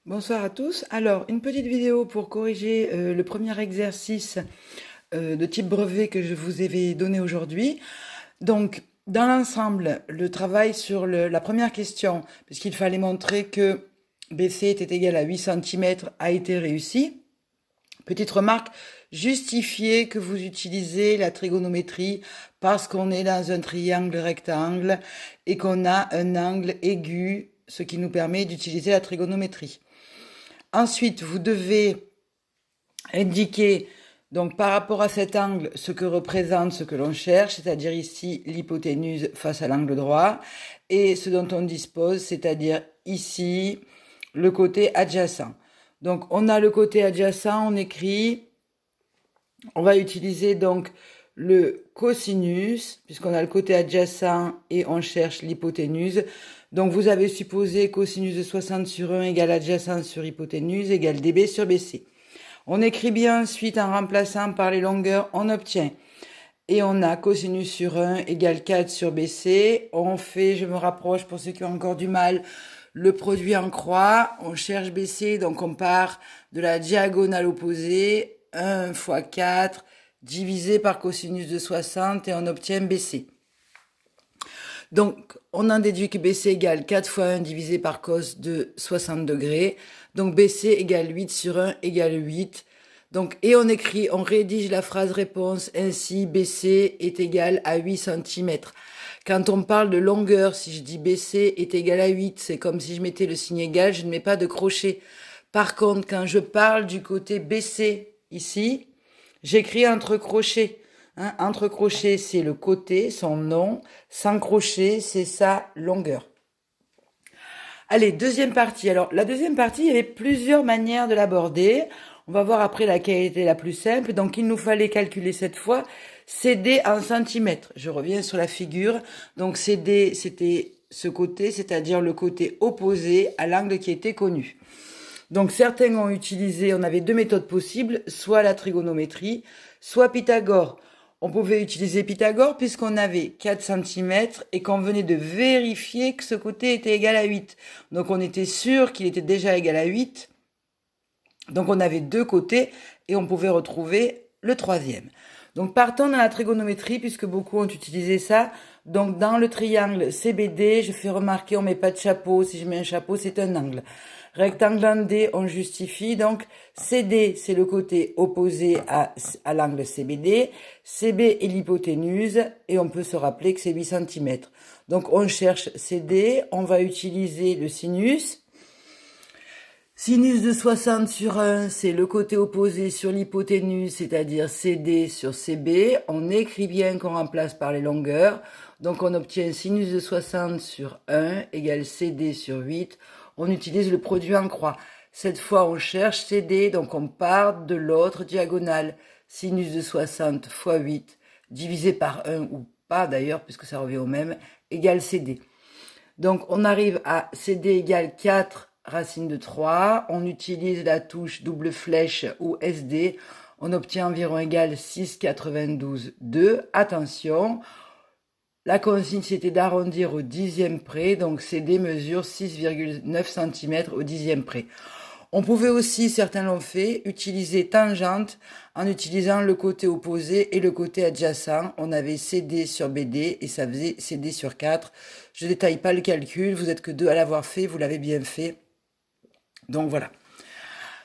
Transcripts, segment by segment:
Bonsoir à tous. Alors, une petite vidéo pour corriger le premier exercice de type brevet que je vous avais donné aujourd'hui. Donc, dans l'ensemble, le travail sur la première question, puisqu'il fallait montrer que BC était égal à 8 cm, a été réussi. Petite remarque, justifiez que vous utilisez la trigonométrie parce qu'on est dans un triangle rectangle et qu'on a un angle aigu, ce qui nous permet d'utiliser la trigonométrie. Ensuite, vous devez indiquer, donc par rapport à cet angle, ce que représente ce que l'on cherche, c'est-à-dire ici l'hypoténuse face à l'angle droit, et ce dont on dispose, c'est-à-dire ici le côté adjacent. Donc on a le côté adjacent, on écrit, on va utiliser donc le cosinus, puisqu'on a le côté adjacent et on cherche l'hypoténuse. Donc vous avez supposé cosinus de 60 sur 1 égale adjacent sur hypoténuse égale dB sur BC. On écrit bien ensuite en remplaçant par les longueurs, on obtient. Et on a cosinus sur 1 égale 4 sur BC. On fait, je me rapproche pour ceux qui ont encore du mal, le produit en croix. On cherche BC, donc on part de la diagonale opposée. 1 fois 4 divisé par cosinus de 60 et on obtient BC. Donc, on en déduit que BC égale 4 fois 1 divisé par cos de 60 degrés. Donc, BC égale 8 sur 1 égale 8. Donc, et on écrit, on rédige la phrase réponse ainsi, BC est égal à 8 cm. Quand on parle de longueur, si je dis BC est égal à 8, c'est comme si je mettais le signe égal, je ne mets pas de crochet. Par contre, quand je parle du côté BC, ici, j'écris entre crochets. Hein, entre crochets, c'est le côté, son nom. Sans crochet, c'est sa longueur. Allez, deuxième partie. Alors, la deuxième partie, il y avait plusieurs manières de l'aborder. On va voir après laquelle était la plus simple. Donc, il nous fallait calculer cette fois CD en centimètres. Je reviens sur la figure. Donc, CD, c'était ce côté, c'est-à-dire le côté opposé à l'angle qui était connu. Donc certains ont utilisé, on avait deux méthodes possibles, soit la trigonométrie, soit Pythagore. On pouvait utiliser Pythagore puisqu'on avait 4 cm et qu'on venait de vérifier que ce côté était égal à 8. Donc on était sûr qu'il était déjà égal à 8. Donc on avait deux côtés et on pouvait retrouver le troisième. Donc partons dans la trigonométrie puisque beaucoup ont utilisé ça. Donc dans le triangle CBD, je fais remarquer, on met pas de chapeau. Si je mets un chapeau, c'est un angle. Rectangle en D, on justifie. Donc CD, c'est le côté opposé à l'angle CBD. CB est l'hypoténuse et on peut se rappeler que c'est 8 cm. Donc on cherche CD, on va utiliser le sinus. Sinus de 60 sur 1, c'est le côté opposé sur l'hypoténuse, c'est-à-dire CD sur CB. On écrit bien qu'on remplace par les longueurs. Donc on obtient sinus de 60 sur 1 égale CD sur 8. On utilise le produit en croix. Cette fois, on cherche CD, donc on part de l'autre diagonale. Sinus de 60 fois 8, divisé par 1 ou pas d'ailleurs, puisque ça revient au même, égale CD. Donc on arrive à CD égale 4 racine de 3, on utilise la touche double flèche ou SD, on obtient environ égal 6,92, 2. Attention, la consigne c'était d'arrondir au dixième près, donc CD mesure 6,9 cm au dixième près. On pouvait aussi, certains l'ont fait, utiliser tangente en utilisant le côté opposé et le côté adjacent. On avait CD sur BD et ça faisait CD sur 4. Je ne détaille pas le calcul, vous êtes que deux à l'avoir fait, vous l'avez bien fait. Donc voilà.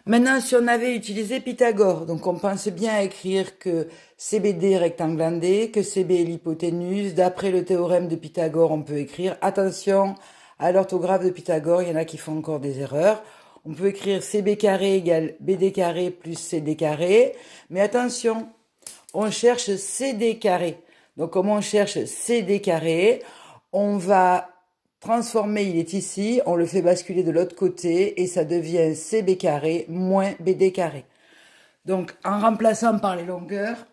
Maintenant, si on avait utilisé Pythagore, donc on pensait bien à écrire que CBD rectangle en D, que CB est l'hypoténuse. D'après le théorème de Pythagore, on peut écrire, attention à l'orthographe de Pythagore, il y en a qui font encore des erreurs. On peut écrire CB carré égale BD carré plus CD carré. Mais attention, on cherche CD carré. Donc comme on cherche CD carré, on va transformer, il est ici, on le fait basculer de l'autre côté et ça devient CB carré moins BD carré. Donc en remplaçant par les longueurs,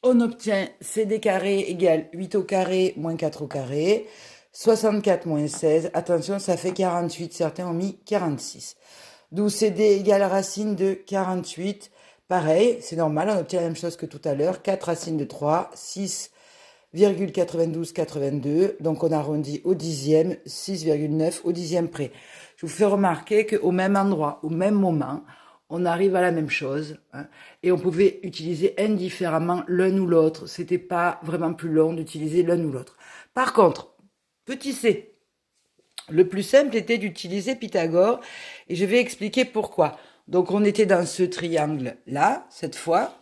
on obtient CD carré égale 8 au carré moins 4 au carré, 64 moins 16, attention ça fait 48, certains ont mis 46. D'où CD égale racine de 48, pareil, c'est normal, on obtient la même chose que tout à l'heure, 4 racines de 3, 6,92, 82, donc on arrondit au dixième, 6,9 au dixième près. je vous fais remarquer qu'au même endroit, au même moment, on arrive à la même chose, hein, et on pouvait utiliser indifféremment l'un ou l'autre. C'était pas vraiment plus long d'utiliser l'un ou l'autre. Par contre, petit c, le plus simple était d'utiliser Pythagore, et je vais expliquer pourquoi. Donc on était dans ce triangle-là, cette fois.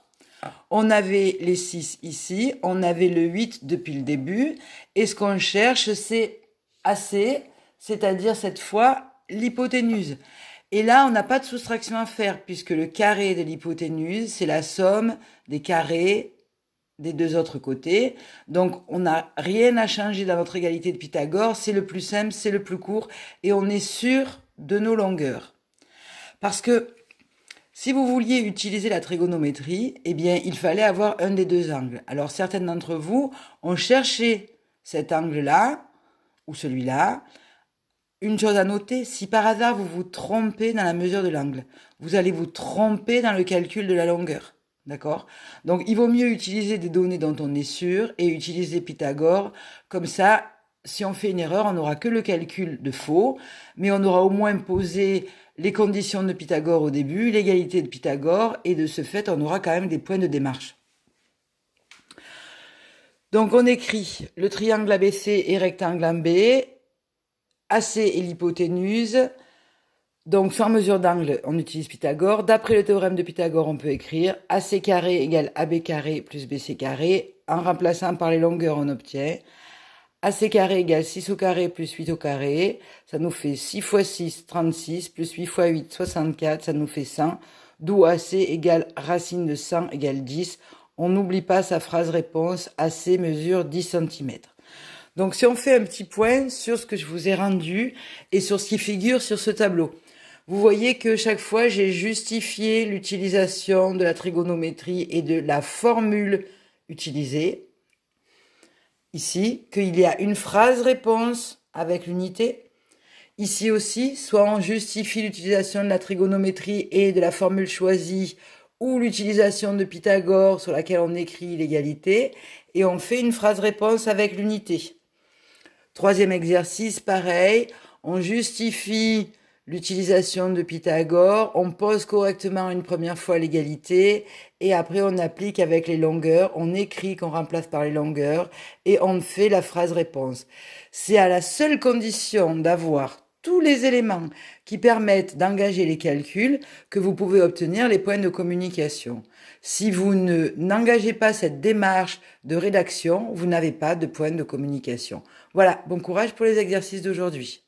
On avait les 6 ici, on avait le 8 depuis le début, et ce qu'on cherche, c'est AC, c'est-à-dire cette fois l'hypoténuse. Et là, on n'a pas de soustraction à faire, puisque le carré de l'hypoténuse, c'est la somme des carrés des deux autres côtés. Donc, on n'a rien à changer dans notre égalité de Pythagore, c'est le plus simple, c'est le plus court, et on est sûr de nos longueurs. Parce que si vous vouliez utiliser la trigonométrie, eh bien, il fallait avoir un des deux angles. Alors, certains d'entre vous ont cherché cet angle-là, ou celui-là. Une chose à noter, si par hasard vous vous trompez dans la mesure de l'angle, vous allez vous tromper dans le calcul de la longueur. D'accord? Donc, il vaut mieux utiliser des données dont on est sûr et utiliser Pythagore. Comme ça, si on fait une erreur, on n'aura que le calcul de faux, mais on aura au moins posé les conditions de Pythagore au début, l'égalité de Pythagore, et de ce fait, on aura quand même des points de démarche. Donc, on écrit le triangle ABC et rectangle en B, AC et l'hypoténuse. Donc, sans mesure d'angle, on utilise Pythagore. D'après le théorème de Pythagore, on peut écrire AC carré égale AB carré plus BC carré. En remplaçant par les longueurs, on obtient AC carré égale 6 au carré plus 8 au carré. Ça nous fait 6 fois 6, 36, plus 8 fois 8, 64. Ça nous fait 100. D'où AC égale racine de 100 égale 10. On n'oublie pas sa phrase réponse. AC mesure 10 cm. Donc, si on fait un petit point sur ce que je vous ai rendu et sur ce qui figure sur ce tableau, vous voyez que chaque fois, j'ai justifié l'utilisation de la trigonométrie et de la formule utilisée. Ici, qu'il y a une phrase réponse avec l'unité. Ici aussi, soit on justifie l'utilisation de la trigonométrie et de la formule choisie, ou l'utilisation de Pythagore sur laquelle on écrit l'égalité, et on fait une phrase réponse avec l'unité. Troisième exercice, pareil, on justifie l'utilisation de Pythagore, on pose correctement une première fois l'égalité, et après on applique avec les longueurs, on écrit qu'on remplace par les longueurs, et on fait la phrase réponse. C'est à la seule condition d'avoir tous les éléments qui permettent d'engager les calculs que vous pouvez obtenir les points de communication. Si vous n'engagez pas cette démarche de rédaction, vous n'avez pas de points de communication. Voilà, bon courage pour les exercices d'aujourd'hui.